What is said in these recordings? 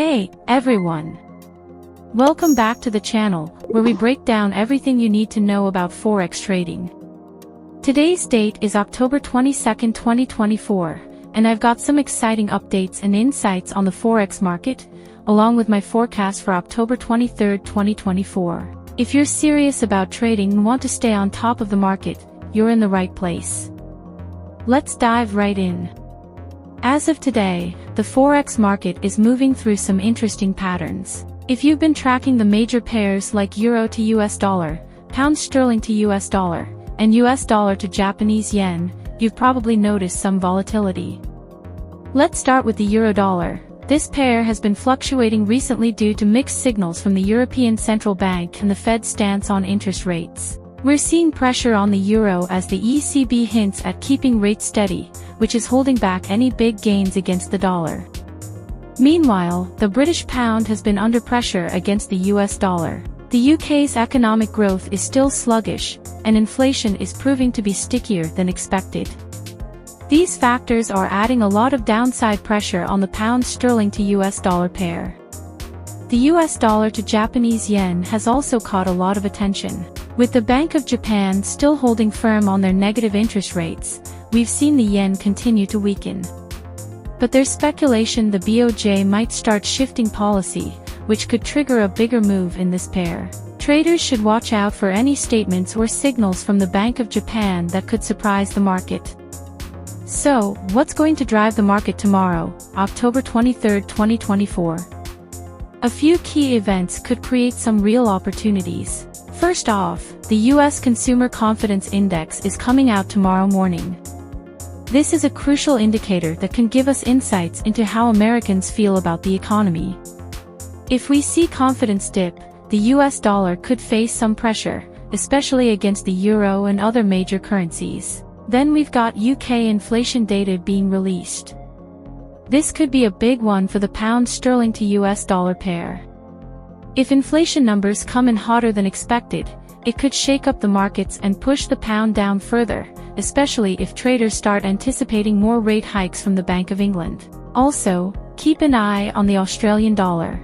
Hey, everyone! Welcome back to the channel, where we break down everything you need to know about Forex trading. Today's date is October 22nd, 2024, and I've got some exciting updates and insights on the Forex market, along with my forecast for October 23rd, 2024. If you're serious about trading and want to stay on top of the market, you're in the right place. Let's dive right in. As of today, the Forex market is moving through some interesting patterns. If you've been tracking the major pairs like Euro to US dollar, Pound sterling to US dollar, and US dollar to Japanese yen, you've probably noticed some volatility. Let's start with the Euro dollar. This pair has been fluctuating recently due to mixed signals from the European Central Bank and the Fed's stance on interest rates. We're seeing pressure on the euro as the ECB hints at keeping rates steady, which is holding back any big gains against the dollar. Meanwhile, the British pound has been under pressure against the US dollar. The UK's economic growth is still sluggish, and inflation is proving to be stickier than expected. These factors are adding a lot of downside pressure on the pound sterling to US dollar pair. The US dollar to Japanese yen has also caught a lot of attention. With the Bank of Japan still holding firm on their negative interest rates, we've seen the yen continue to weaken. But there's speculation the BOJ might start shifting policy, which could trigger a bigger move in this pair. Traders should watch out for any statements or signals from the Bank of Japan that could surprise the market. So, what's going to drive the market tomorrow, October 23, 2024? A few key events could create some real opportunities. First off, the US Consumer Confidence Index is coming out tomorrow morning. This is a crucial indicator that can give us insights into how Americans feel about the economy. If we see confidence dip, the US dollar could face some pressure, especially against the euro and other major currencies. Then we've got UK inflation data being released. This could be a big one for the pound sterling to US dollar pair. If inflation numbers come in hotter than expected, it could shake up the markets and push the pound down further, especially if traders start anticipating more rate hikes from the Bank of England. Also, keep an eye on the Australian dollar.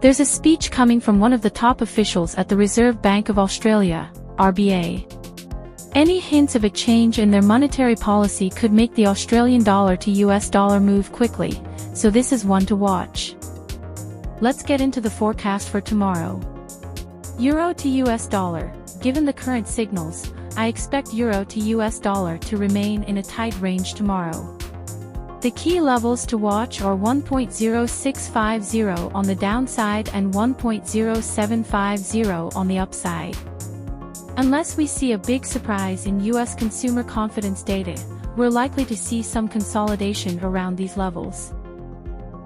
There's a speech coming from one of the top officials at the Reserve Bank of Australia, RBA. Any hints of a change in their monetary policy could make the Australian dollar to US dollar move quickly, so this is one to watch. Let's get into the forecast for tomorrow. Euro to US dollar. Given the current signals, I expect Euro to US dollar to remain in a tight range tomorrow. The key levels to watch are 1.0650 on the downside and 1.0750 on the upside. Unless we see a big surprise in US consumer confidence data, we're likely to see some consolidation around these levels.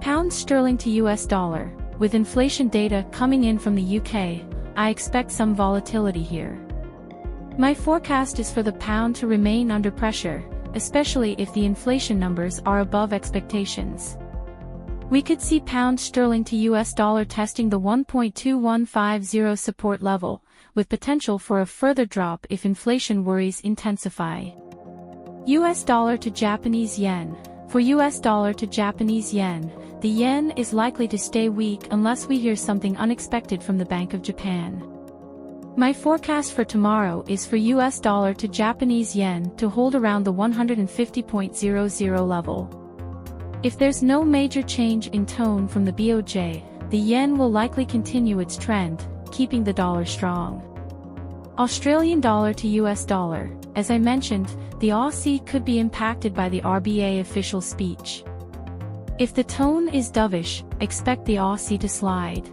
Pound sterling to US dollar. With inflation data coming in from the UK, I expect some volatility here. My forecast is for the pound to remain under pressure, especially if the inflation numbers are above expectations. We could see pound sterling to US dollar testing the 1.2150 support level, with potential for a further drop if inflation worries intensify. US dollar to Japanese yen. For US dollar to Japanese yen, the yen is likely to stay weak unless we hear something unexpected from the Bank of Japan. My forecast for tomorrow is for US dollar to Japanese yen to hold around the 150.00 level. If there's no major change in tone from the BOJ, the yen will likely continue its trend, keeping the dollar strong. Australian dollar to US dollar. As I mentioned, the Aussie could be impacted by the RBA official speech. If the tone is dovish, expect the Aussie to slide.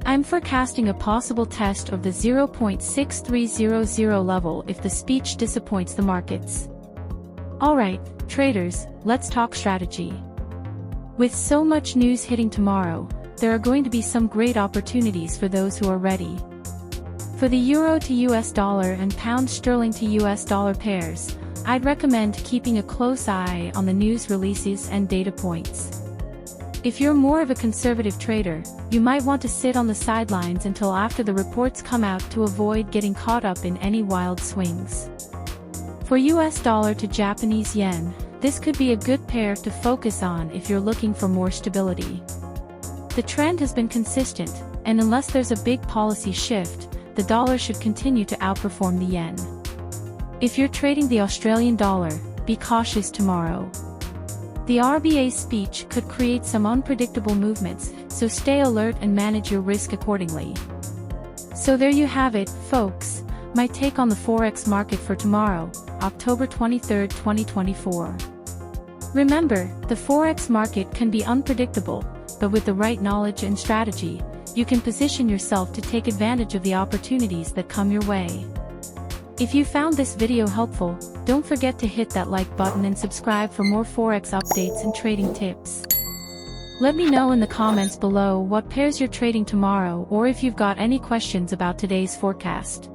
I'm forecasting a possible test of the 0.6300 level if the speech disappoints the markets. Alright, traders, let's talk strategy. With so much news hitting tomorrow, there are going to be some great opportunities for those who are ready. For the Euro to US dollar and Pound sterling to US dollar pairs, I'd recommend keeping a close eye on the news releases and data points. If you're more of a conservative trader, you might want to sit on the sidelines until after the reports come out to avoid getting caught up in any wild swings. For US dollar to Japanese yen, this could be a good pair to focus on if you're looking for more stability. The trend has been consistent, and unless there's a big policy shift, the dollar should continue to outperform the yen. If you're trading the Australian dollar, be cautious tomorrow. The RBA's speech could create some unpredictable movements, so stay alert and manage your risk accordingly. So there you have it, folks, my take on the Forex market for tomorrow, October 23, 2024. Remember, the Forex market can be unpredictable, but with the right knowledge and strategy, you can position yourself to take advantage of the opportunities that come your way. If you found this video helpful, don't forget to hit that like button and subscribe for more Forex updates and trading tips. Let me know in the comments below what pairs you're trading tomorrow or if you've got any questions about today's forecast.